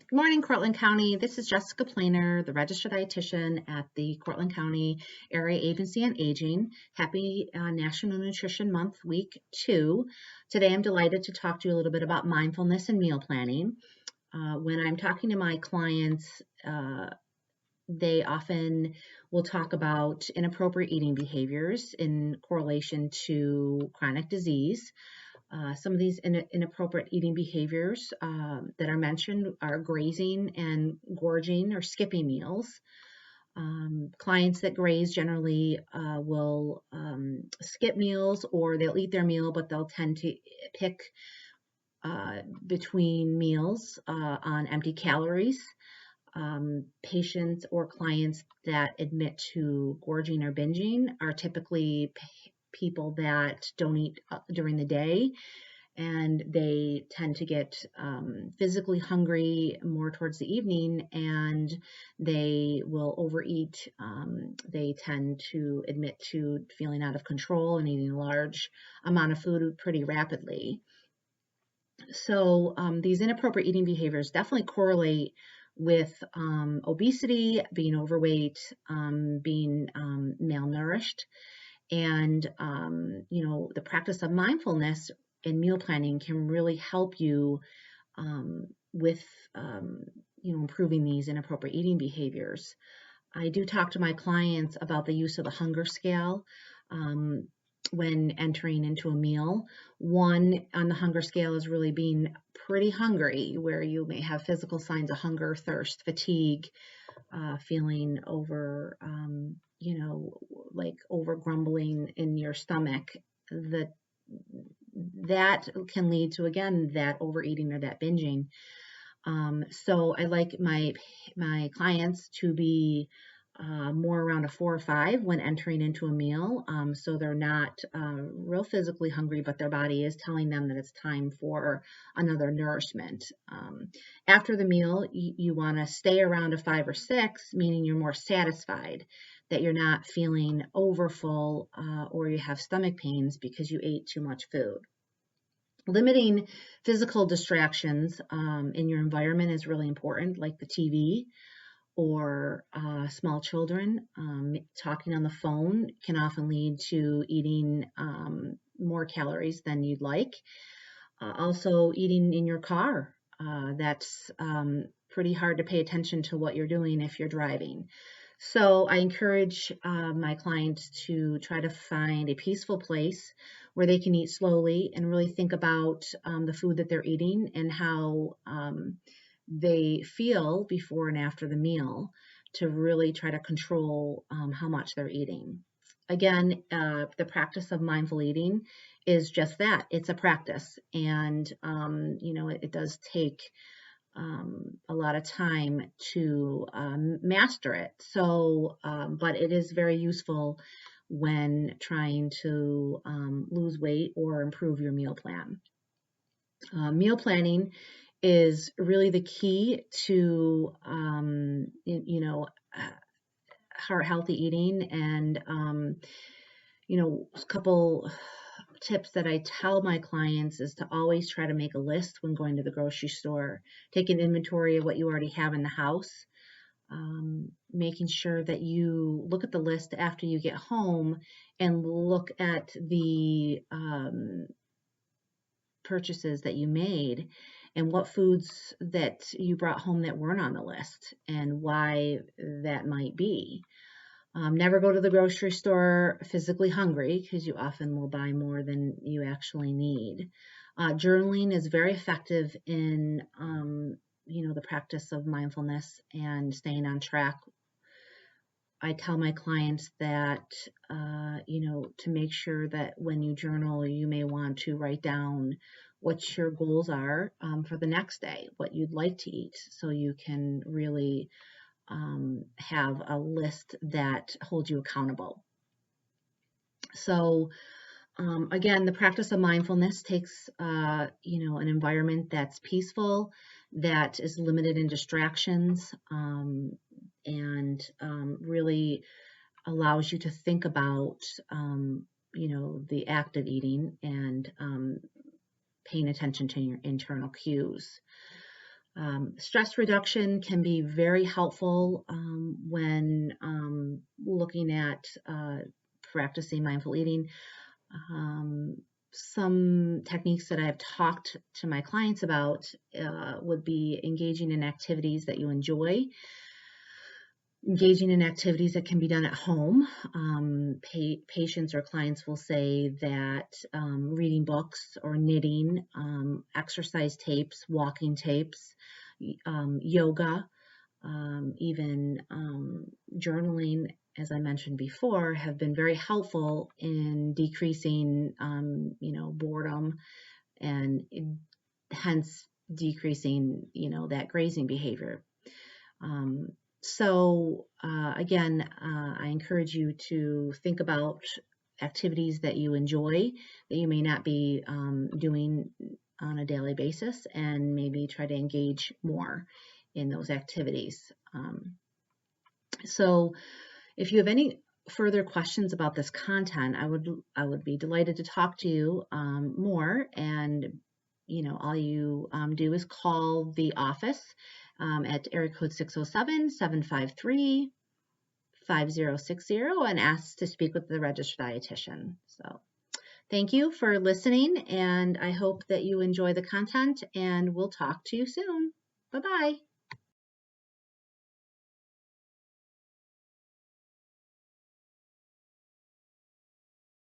Good morning, Cortland County. This is Jessica Planer, the registered dietitian at the Cortland County Area Agency on Aging. Happy National Nutrition Month, week 2. Today, I'm delighted to talk to you a little bit about mindfulness and meal planning. When I'm talking to my clients, they often will talk about inappropriate eating behaviors in correlation to chronic disease. Some of these inappropriate eating behaviors that are mentioned are grazing and gorging or skipping meals. Clients that graze generally will skip meals, or they'll eat their meal, but they'll tend to pick between meals on empty calories. Patients or clients that admit to gorging or binging are typically people that don't eat during the day, and they tend to get physically hungry more towards the evening, and they will overeat. They tend to admit to feeling out of control and eating a large amount of food pretty rapidly. So these inappropriate eating behaviors definitely correlate with obesity, being overweight, being malnourished. And, the practice of mindfulness and meal planning can really help you with, improving these inappropriate eating behaviors. I do talk to my clients about the use of the hunger scale when entering into a meal. One on the hunger scale is really being pretty hungry, where you may have physical signs of hunger, thirst, fatigue, feeling over, like over grumbling in your stomach. That can lead to, again, that overeating or that binging. So I like my clients to be more around a 4 or 5 when entering into a meal. So they're not real physically hungry, but their body is telling them that it's time for another nourishment. After the meal, you want to stay around a 5 or 6, meaning you're more satisfied, that you're not feeling overfull or you have stomach pains because you ate too much food. Limiting physical distractions in your environment is really important, like the TV or small children. Talking on the phone can often lead to eating more calories than you'd like. Also, eating in your car. That's pretty hard to pay attention to what you're doing if you're driving. So I encourage my clients to try to find a peaceful place where they can eat slowly and really think about the food that they're eating and how they feel before and after the meal, to really try to control how much they're eating. Again, the practice of mindful eating is just that. It's a practice, and it does take a lot of time to master it. So, but it is very useful when trying to lose weight or improve your meal plan. Meal planning is really the key to, heart healthy eating. And, a couple tips that I tell my clients is to always try to make a list when going to the grocery store. Take an inventory of what you already have in the house, making sure that you look at the list after you get home and look at the purchases that you made and what foods that you brought home that weren't on the list and why that might be. Never go to the grocery store physically hungry, because you often will buy more than you actually need. Journaling is very effective in, the practice of mindfulness and staying on track. I tell my clients that, to make sure that when you journal, you may want to write down what your goals are for the next day, what you'd like to eat, so you can really have a list that holds you accountable. So again, the practice of mindfulness takes, an environment that's peaceful, that is limited in distractions, and really allows you to think about, the act of eating and paying attention to your internal cues. Stress reduction can be very helpful when looking at practicing mindful eating. Some techniques that I've talked to my clients about would be engaging in activities that you enjoy, engaging in activities that can be done at home. Patients or clients will say that reading books or knitting, exercise tapes, walking tapes, yoga, even journaling, as I mentioned before, have been very helpful in decreasing, boredom and hence decreasing, that grazing behavior. Again, I encourage you to think about activities that you enjoy that you may not be doing on a daily basis, and maybe try to engage more in those activities. So if you have any further questions about this content, I would be delighted to talk to you more. And all you do is call the office at area code 607-753-5060 and ask to speak with the registered dietitian. So thank you for listening, and I hope that you enjoy the content, and we'll talk to you soon. Bye-bye.